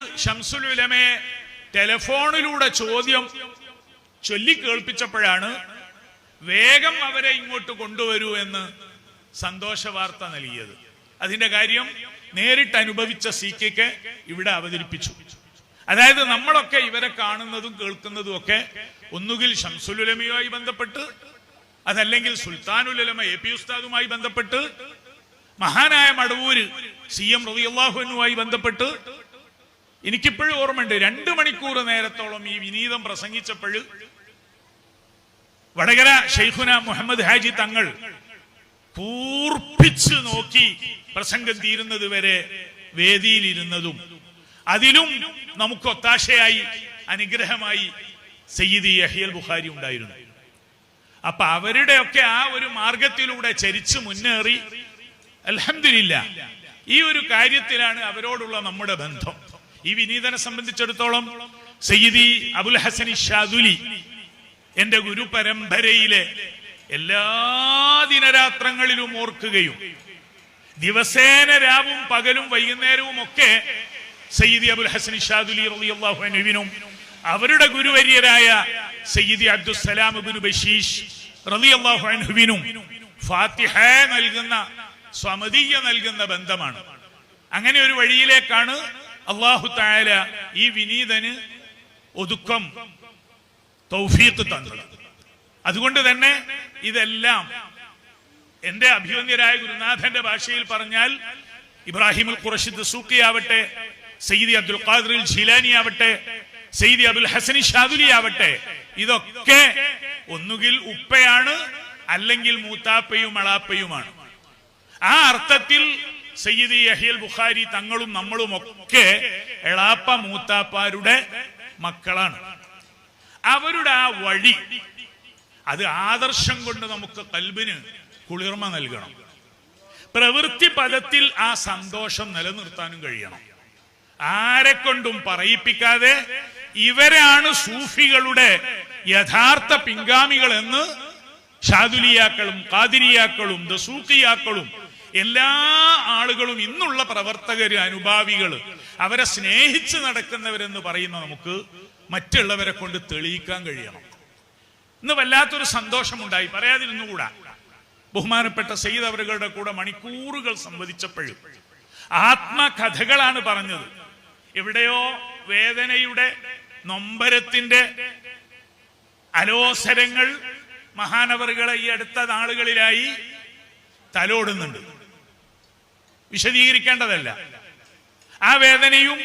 ഷംസുൽ ഉലമയെ ടെലിഫോണിലൂടെ ചോദ്യം ചൊല്ലിക്കേൾപ്പിച്ചപ്പോഴാണ് വേഗം അവരെ ഇങ്ങോട്ട് കൊണ്ടുവരൂ എന്ന് സന്തോഷ വാർത്ത നൽകിയത്. അതിന്റെ കാര്യം നേരിട്ട് അനുഭവിച്ച CK ഇവിടെ അവതരിപ്പിച്ചു. അതായത് നമ്മളൊക്കെ ഇവരെ കാണുന്നതും കേൾക്കുന്നതും ഒക്കെ ഒന്നുകിൽ ഷംസുൽ ഉലമയുമായി ബന്ധപ്പെട്ട്, അതല്ലെങ്കിൽ സുൽത്താനുൽ ഉലമ AP ഉസ്താദുമായി ബന്ധപ്പെട്ട്, മഹാനായ മടവൂര് CM റളിയല്ലാഹു അൻഹുമായി ബന്ധപ്പെട്ട്. എനിക്കിപ്പോഴും ഓർമ്മയുണ്ട്, 2 മണിക്കൂർ നേരത്തോളം ഈ വിനീതം പ്രസംഗിച്ചപ്പോൾ വടകര ഷെയ്ഖുന മുഹമ്മദ് ഹാജി തങ്ങൾ കൂർപ്പിച്ച് നോക്കി പ്രസംഗം തീരുന്നത് വരെ വേദിയിലിരുന്നതും അതിലും നമുക്ക് ഒത്താശയായി അനുഗ്രഹമായി സയ്യിദി യഹ്യൽ ബുഖാരി ഉണ്ടായിരുന്നു. അപ്പൊ അവരുടെയൊക്കെ ആ ഒരു മാർഗത്തിലൂടെ ചരിച്ചു മുന്നേറി അൽഹംദുലില്ലാഹ് ഈ ഒരു കാര്യത്തിലാണ് അവരോടുള്ള നമ്മുടെ ബന്ധം. ഈ വിനീതനെ സംബന്ധിച്ചിടത്തോളം സയ്യിദി അബുൽ ഹസൻ ഷാദുലി എന്റെ ഗുരു പരമ്പരയിലെ എല്ലാ ദിനരാത്രങ്ങളിലും ഓർക്കുകയും ദിവസേന രാവും പകലും വൈകുന്നേരവും ഒക്കെ സയ്യിദി അബുൽ ഹസൻ ഷാദുലി റളിയല്ലാഹു അൻഹുവിനും അവരുടെ ഗുരുവര്യരായ സയ്യിദി അബ്ദുസ്സലാം ഇബ്നു ബശീഷ് റളിയല്ലാഹു അൻഹുവിനും ഫാത്തിഹ നൽകുന്ന, സ്വമദിയ നൽകുന്ന ബന്ധമാണ്. അങ്ങനെ ഒരു വഴിയിലേക്കാണ് അല്ലാഹു തആല ഈ വിനീതന് ഒതുക്കം തൗഫീഖ് തന്നത്. അതുകൊണ്ട് തന്നെ ഇതെല്ലാം എന്റെ അഭിവന്ദ്യരായ ഗുരുനാഥന്റെ ഭാഷയിൽ പറഞ്ഞാൽ ഇബ്രാഹിം അൽ ഖുറശി ദസൂഖി ആവട്ടെ, സയ്യിദി അബ്ദുൽ ഖാദിർ അൽ ജിലാനി ആവട്ടെ, സയ്യിദി അബുൽ ഹസൻ ഷാദുലി ആവട്ടെ, ഇതൊക്കെ ഒന്നുകിൽ ഉപ്പയാണ് അല്ലെങ്കിൽ മൂത്താപ്പയും അളാപ്പയുമാണ്. ആ അർത്ഥത്തിൽ സയ്യിദി യഹ്യൽ ബുഖാരി തങ്ങളും നമ്മളും ഒക്കെ എളാപ്പ മൂത്താപ്പാരുടെ മക്കളാണ്. അവരുടെ ആ വഴി, അത് ആദർശം കൊണ്ട് നമുക്ക് കൽബിന് കുളിർമ നൽകണം. പ്രവൃത്തി പദത്തിൽ ആ സന്തോഷം നിലനിർത്താനും കഴിയണം. ആരെക്കൊണ്ടും പറയിപ്പിക്കാതെ ഇവരാണ് സൂഫികളുടെ യഥാർത്ഥ പിൻഗാമികൾ എന്ന് ഷാദുലിയാക്കളും ഖാദിരിയാക്കളും ദസൂഖിയാക്കളും എല്ലാ ആളുകളും, ഇന്നുള്ള പ്രവർത്തകര്, അനുഭാവികള്, അവരെ സ്നേഹിച്ച് നടക്കുന്നവരെന്ന് പറയുന്ന നമുക്ക് മറ്റുള്ളവരെ കൊണ്ട് തെളിയിക്കാൻ കഴിയണം. ഇന്ന് വല്ലാത്തൊരു സന്തോഷമുണ്ടായി, പറയാതിരുന്നുകൂടാ. ബഹുമാനപ്പെട്ട സയ്യിദ് അവറുകളുടെ കൂടെ മണിക്കൂറുകൾ സംവദിച്ചപ്പോഴും ആത്മകഥകളാണ് പറഞ്ഞത്. എവിടെയോ വേദനയുടെ നൊമ്പരത്തിന്റെ അലോസരങ്ങൾ മഹാനവറുകളെ ഈ അടുത്ത നാളുകളിലായി തലോടുന്നുണ്ട്. വിശദീകരിക്കേണ്ടതല്ല. ആ വേദനയും